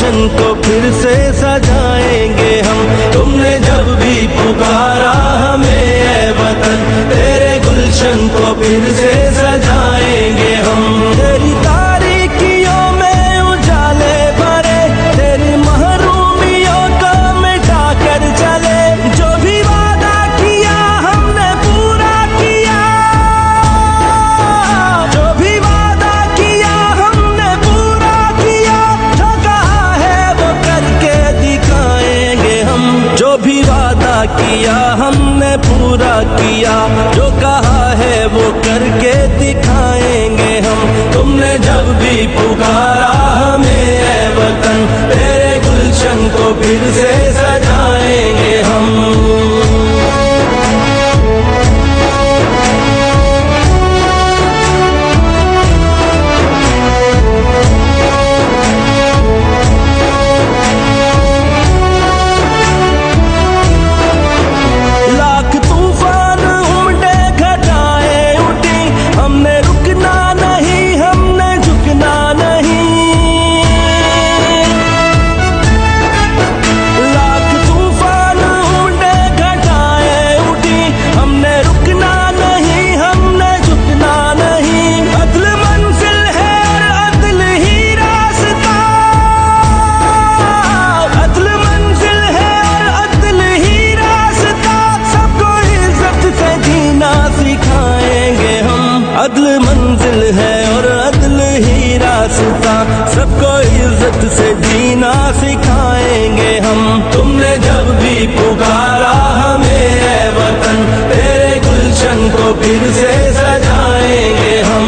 गुलशन को फिर से सजाएंगे हम। तुमने जब भी पुकारा हमें ऐ वतन, तेरे गुलशन को फिर से सजाएंगे हम। तेरी तारीकियों में उजाले भरे, तेरी महरूमियों को मिटा कर चले। जो भी वादा किया हमने पूरा किया, जो भी वादा किया हमने पूरा किया। जो कहा है वो करके दिखाएंगे हम। जो भी वादा किया हमने पूरा किया, जो कहा है वो करके दिखाएंगे हम। तुमने जब भी पुकारा हमें ऐ वतन, तेरे गुलशन को फिर से सजाएंगे हम। अदल मंजिल है और अदल ही रास्ता, सबको इज्जत से जीना सिखाएंगे हम। तुमने जब भी पुकारा हमें ऐ वतन, तेरे गुलशन को फिर से सजाएंगे हम।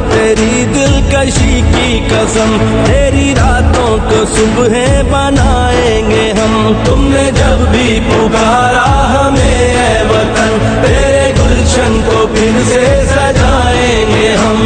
तेरी दिलकशी की कसम, तेरी रातों को सुबह बनाएंगे हम। तुमने जब भी पुकारा हमें ऐ वतन, तेरे गुलशन को फिर से सजाएंगे हम।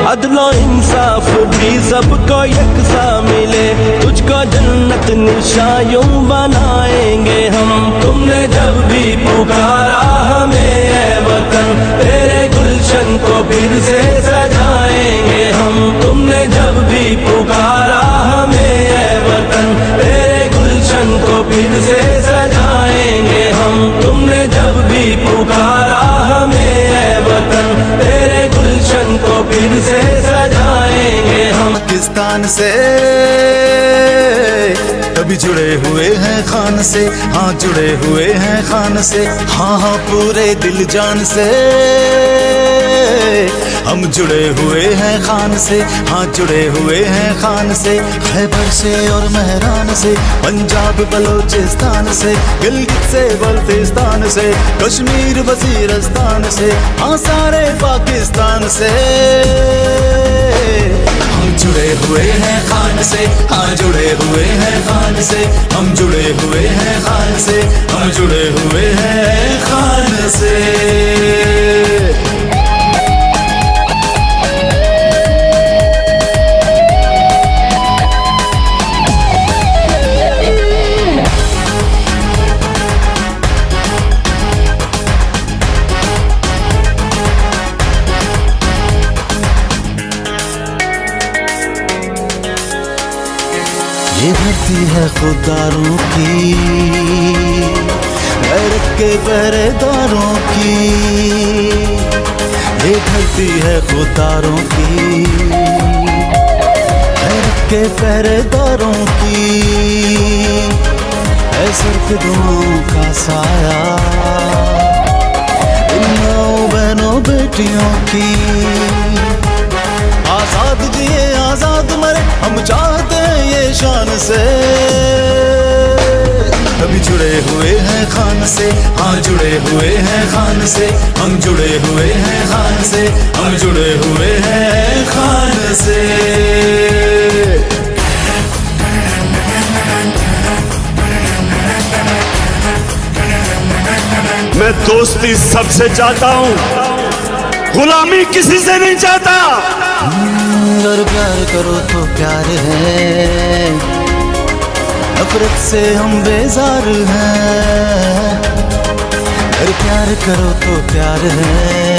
अदलो इंसाफ भी सबको यकसा मिले, तुझको जन्नत निशायों बनाएंगे हम। तुमने जब भी पुकारा हमें ऐ वतन, तेरे गुलशन को फिर से सजाएंगे हम। तुमने जब भी पुकारा हमें ऐ वतन, तेरे गुलशन को फिर से सजाएंगे हम। तुमने जब भी पुकारा हमें ऐ वतन, तेरे गुलशन को फिर से सजाएंगे हम। पाकिस्तान से कभी जुड़े हुए हैं खान से, हाँ जुड़े हुए हैं खान से, हाँ हाँ पूरे दिल जान से हम जुड़े हुए हैं खान से, हाँ जुड़े हुए हैं खान से। खैबर से और महरान से, पंजाब बलोचिस्तान से, गिलगित से बल्तिस्तान से, कश्मीर वजीरस्तान से, हाँ सारे पाकिस्तान से हम जुड़े हुए हैं खान से, हाँ जुड़े हुए हैं खान खान से, हम जुड़े हुए हैं खान से, हम जुड़े हुए हैं खान से। ये धरती है खुदारों की, गैरत के पहरेदारों की। ये धरती है खुदारों की, गैरत के पहरेदारों की। है सर पे दुआओं का साया इन माओ बहनों बेटियों की। आजाद जिए आजाद मरे हम चाहते हैं ये शान से। कभी जुड़े हुए हैं खान से, हाँ जुड़े हुए हैं खान से, हम जुड़े हुए हैं खान से, हम जुड़े हुए हैं खान से। मैं दोस्ती सबसे चाहता हूँ, गुलामी किसी से नहीं चाहता। अगर प्यार करो तो प्यार है, नफरत से हम बेजार हैं। अगर प्यार करो तो प्यार है,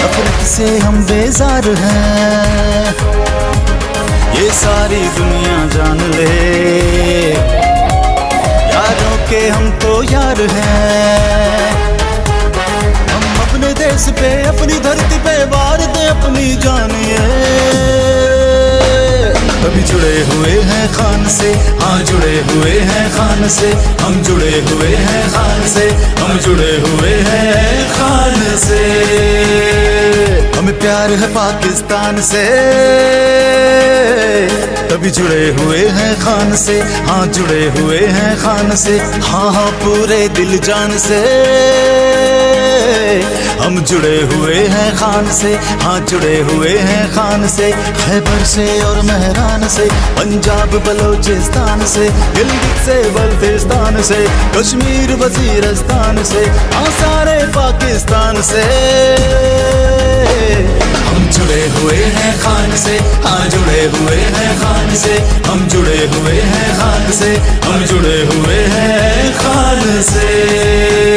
नफरत से हम बेजार हैं। ये सारी दुनिया जान ले, यारों के हम तो यार हैं। अपने देश पे अपनी धरती पे वार दे अपनी जानिए। कभी जुड़े हुए हैं खान से, हाँ जुड़े हुए हैं खान से, हम जुड़े हुए हैं खान से, हम जुड़े हुए हैं खान से। हमें प्यार है पाकिस्तान से, कभी जुड़े हुए हैं खान से, हाँ जुड़े हुए हैं खान से, हाँ हाँ पूरे दिल जान से। हम जुड़े हुए हैं खान से, हाँ जुड़े हुए हैं खान से। खैबर से और मेहरान से, पंजाब बलोचिस्तान से, गिलगित से बल्तिस्तान से, कश्मीर वजीरिस्तान से, हाँ सारे पाकिस्तान से। हम जुड़े हुए हैं खान से, हाँ जुड़े हुए हैं खान से, हम जुड़े हुए हैं खान से, हम जुड़े हुए हैं खान से।